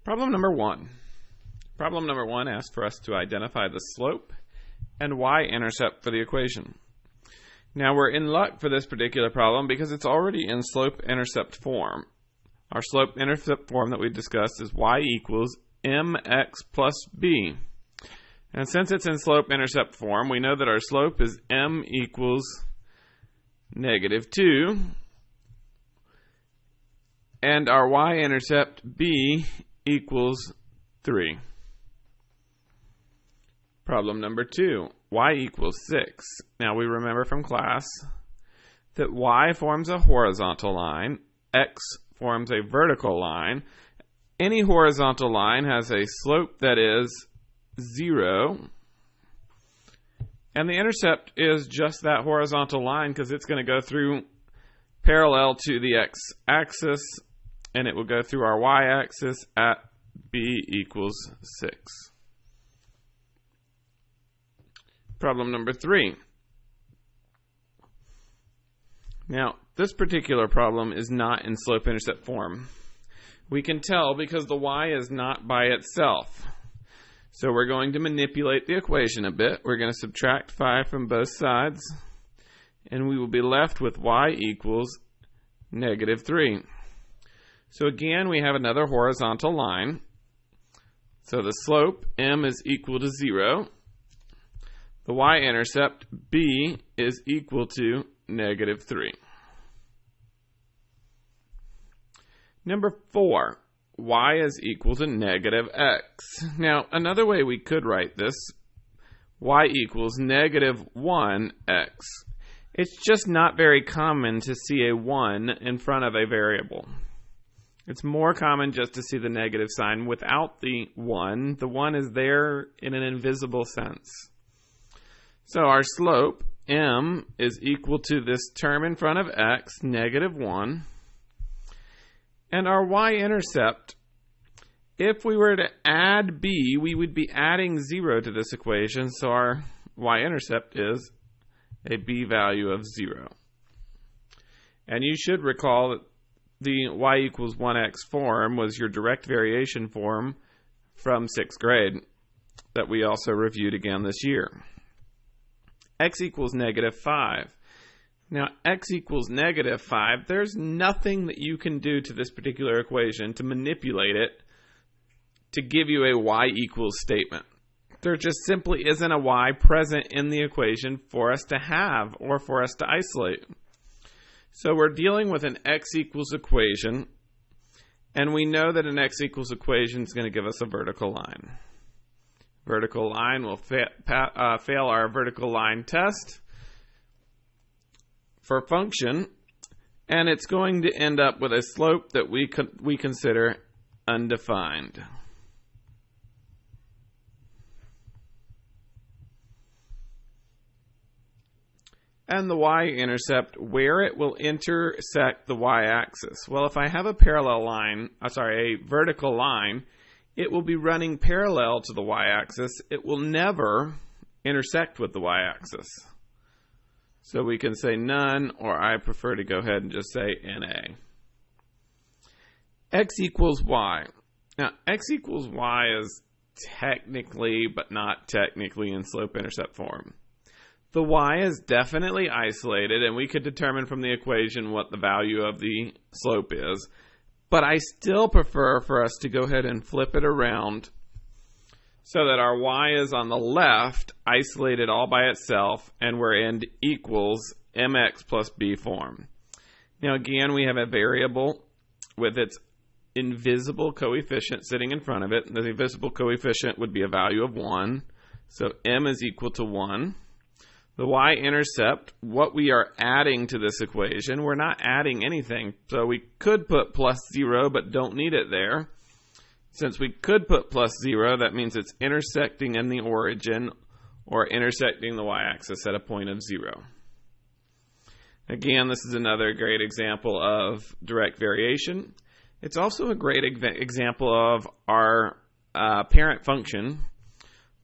Problem number one. Problem number one asks for us to identify the slope and y-intercept for the equation. Now we're in luck for this particular problem because it's already in slope-intercept form. Our slope-intercept form that we discussed is y equals mx plus b. And since it's in slope-intercept form, we know that our slope is m equals -2, and our y-intercept b equals 3. Problem number 2, y equals 6. Now we remember from class that y forms a horizontal line, x forms a vertical line. Any horizontal line has a slope that is 0, and the intercept is just that horizontal line because it's going to go through parallel to the x-axis, and it will go through our y-axis at b equals 6. Problem number 3. Now, this particular problem is not in slope-intercept form. We can tell because the y is not by itself. So we're going to manipulate the equation a bit. We're going to subtract 5 from both sides, and we will be left with y equals -3. So again, we have another horizontal line. So the slope, m, is equal to 0. The y-intercept, b, is equal to -3. Number 4, y is equal to -x. Now, another way we could write this, y equals -1x. It's just not very common to see a 1 in front of a variable. It's more common just to see the negative sign without the 1. The 1 is there in an invisible sense. So our slope, m, is equal to this term in front of x, -1. And our y-intercept, if we were to add b, we would be adding 0 to this equation, so our y-intercept is a b value of 0. And you should recall that the y equals 1x form was your direct variation form from 6th grade that we also reviewed again this year. X equals -5. Now, x equals -5, there's nothing that you can do to this particular equation to manipulate it to give you a y equals statement. There just simply isn't a y present in the equation for us to have or for us to isolate. So we're dealing with an x equals equation, and we know that an x equals equation is going to give us a vertical line. Vertical line will fail our vertical line test for function, and it's going to end up with a slope that we consider undefined. And the y-intercept, where it will intersect the y-axis. Well, if I have a a vertical line, it will be running parallel to the y-axis. It will never intersect with the y-axis. So we can say none, or I prefer to go ahead and just say NA. X equals y. Now, x equals y is technically, but not technically, in slope-intercept form. The y is definitely isolated, and we could determine from the equation what the value of the slope is. But I still prefer for us to go ahead and flip it around so that our y is on the left, isolated all by itself, and we're in equals mx plus b form. Now again, we have a variable with its invisible coefficient sitting in front of it. The invisible coefficient would be a value of 1. So m is equal to 1. The y-intercept, what we are adding to this equation, we're not adding anything. So we could put +0, but don't need it there. Since we could put +0, that means it's intersecting in the origin or intersecting the y-axis at a point of 0. Again, this is another great example of direct variation. It's also a great example of our parent function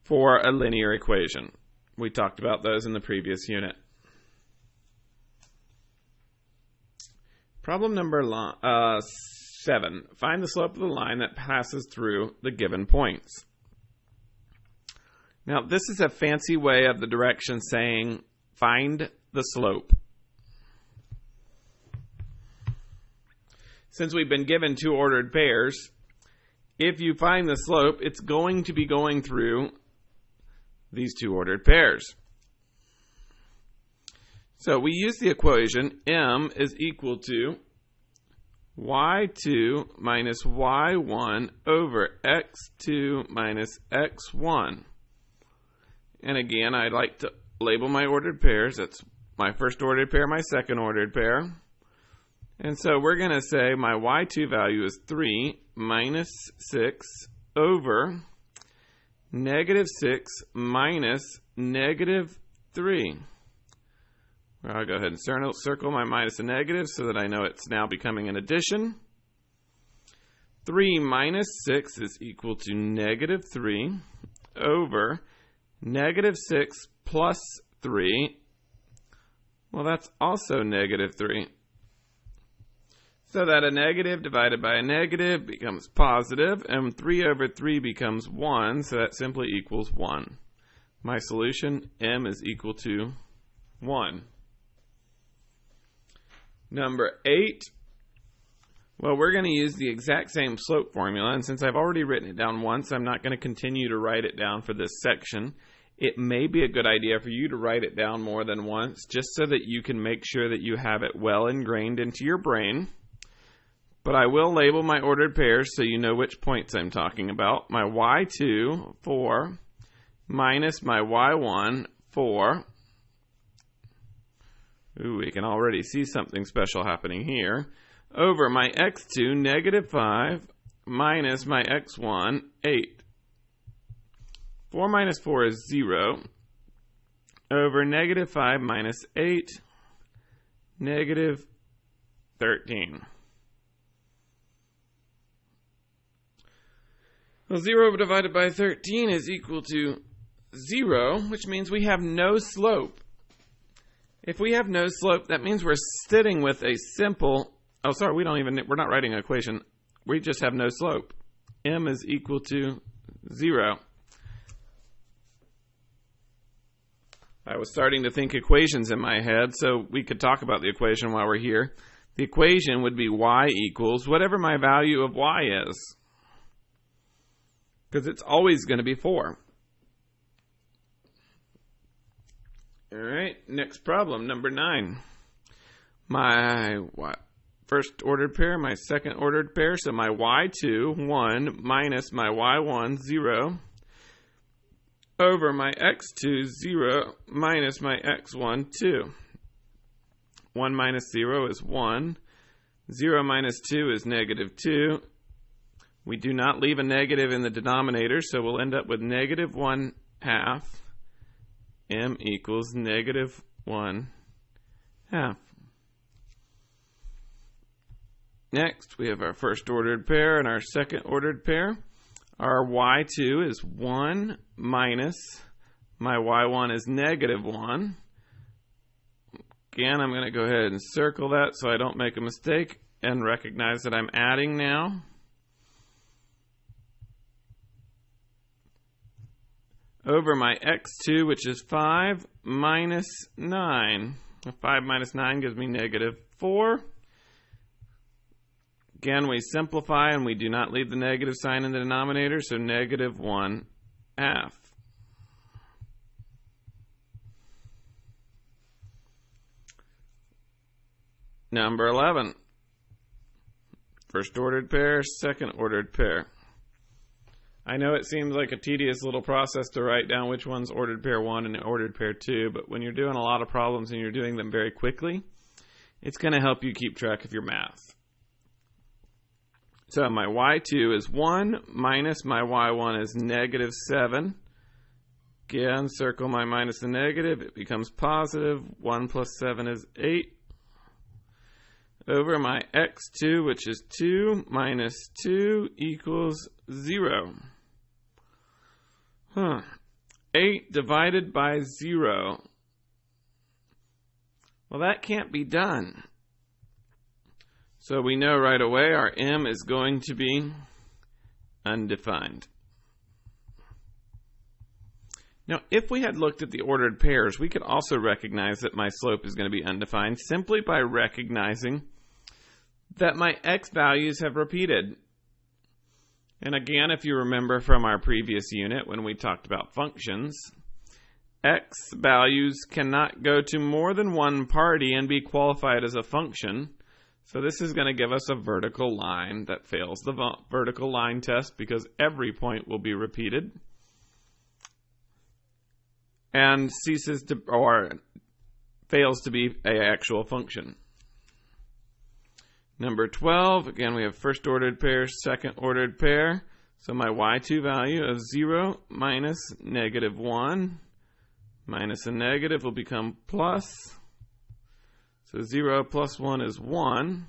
for a linear equation. We talked about those in the previous unit. Problem number 7. Find the slope of the line that passes through the given points. Now, this is a fancy way of the direction saying find the slope. Since we've been given two ordered pairs, if you find the slope, it's going to be going through these two ordered pairs. So we use the equation m is equal to y2 minus y1 over x2 minus x1. And again, I'd like to label my ordered pairs. That's my first ordered pair, my second ordered pair. And so we're going to say my y2 value is 3 minus 6 over negative 6 minus negative 3. Well, I'll go ahead and circle my minus and negative so that I know it's now becoming an addition. 3 minus 6 is equal to negative 3 over negative 6 plus 3. Well, that's also negative 3. So that a negative divided by a negative becomes positive, and 3 over 3 becomes 1, so that simply equals 1. My solution, m is equal to 1. Number 8. Well, we're going to use the exact same slope formula, and since I've already written it down once, I'm not going to continue to write it down for this section. It may be a good idea for you to write it down more than once, just so that you can make sure that you have it well ingrained into your brain. But I will label my ordered pairs so you know which points I'm talking about. My y2, 4, minus my y1, 4. Ooh, we can already see something special happening here. Over my x2, negative 5, minus my x1, 8. 4 minus 4 is 0. Over negative 5 minus 8, negative 13. Well, 0 divided by 13 is equal to 0, which means we have no slope. If we have no slope, that means we're sitting with a simple, we're not writing an equation. We just have no slope. M is equal to 0. I was starting to think equations in my head, so we could talk about the equation while we're here. The equation would be y equals whatever my value of y is, because it's always going to be 4. All right, next problem, number 9. My first ordered pair, my second ordered pair, so my y2, 1, minus my y1, 0, over my x2, 0, minus my x1, 2. 1 minus 0 is 1. 0 minus 2 is negative 2. We do not leave a negative in the denominator, so we'll end up with negative 1/2. M equals negative 1/2. Next, we have our first ordered pair and our second ordered pair. Our y2 is 1 minus my y1 is negative 1. Again, I'm going to go ahead and circle that so I don't make a mistake and recognize that I'm adding now. Over my x2, which is 5 minus 9. 5 minus 9 gives me negative 4. Again, we simplify and we do not leave the negative sign in the denominator, so negative 1/2. Number 11. First ordered pair, second ordered pair. I know it seems like a tedious little process to write down which one's ordered pair 1 and ordered pair 2, but when you're doing a lot of problems and you're doing them very quickly, it's going to help you keep track of your math. So my y2 is 1 minus my y1 is negative 7. Again, circle my minus and negative. It becomes positive. 1 plus 7 is 8. Over my x2, which is 2, minus 2 equals 0. 8 divided by 0. Well, that can't be done. So we know right away our m is going to be undefined. Now, if we had looked at the ordered pairs, we could also recognize that my slope is going to be undefined simply by recognizing that my x values have repeated. And again, if you remember from our previous unit when we talked about functions, x values cannot go to more than one party and be qualified as a function. So this is going to give us a vertical line that fails the vertical line test because every point will be repeated and ceases to or fails to be an actual function. Number 12, again we have first ordered pair, second ordered pair. So my y2 value of 0 minus negative 1 minus a negative will become plus. So 0 plus 1 is 1.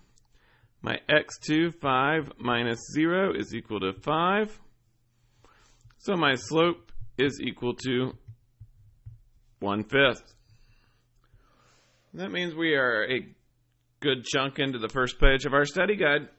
My x2, 5 minus 0 is equal to 5. So my slope is equal to 1/5. That means we are a good chunk into the first page of our study guide.